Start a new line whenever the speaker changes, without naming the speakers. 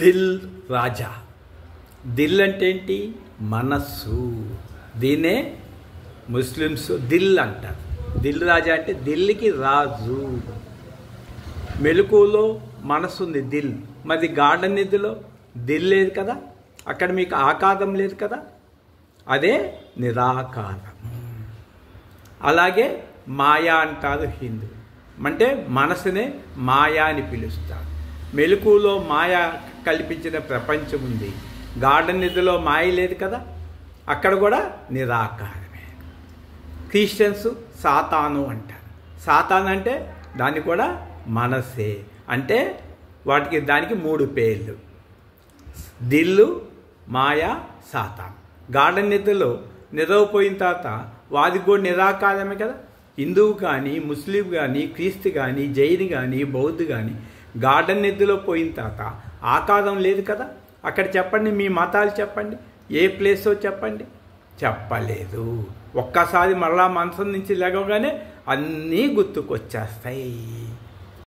దిల్ రాజా. దిల్ అంటే ఏంటి? మనస్సు. దీన్నే ముస్లిమ్స్ దిల్ అంటారు. దిల్ రాజా అంటే దిల్కి రాజు. మెలకువలో మనసు ఉంది దిల్. మరి గార్డెన్ నిధిలో దిల్ లేదు కదా, అక్కడ మీకు ఆకారం లేదు కదా, అదే నిరాకారం. అలాగే మాయా అంటారు హిందూ, అంటే మనసునే మాయా అని పిలుస్తారు. మెలకువలో మాయ కల్పించిన ప్రపంచం ఉంది. గార్డెన్ నిధిలో మాయ లేదు కదా, అక్కడ కూడా నిరాకారమే. క్రిస్టియన్స్ సాతాను అంటారు. సాతాను అంటే దాన్ని కూడా మనసే. అంటే దానికి 3 పేర్లు: దిల్లు, మాయా, సాతాను. గార్డెన్ నిధిలో నిద్రపోయిన తర్వాత వారికి కూడా నిరాకారమే కదా. హిందువు కానీ, ముస్లిం కానీ, క్రీస్తు కానీ, జైన్ కానీ, బౌద్ధ కానీ గార్డెన్ నిధిలో పోయిన తర్వాత ఆకారం లేదు కదా. అక్కడ చెప్పండి, మీ మతాలు చెప్పండి, ఏ ప్లేసో చెప్పండి. చెప్పలేదు. ఒక్కసారి మరలా మనసు నుంచి లేవగానే అన్నీ గుర్తుకొచ్చేస్తాయి.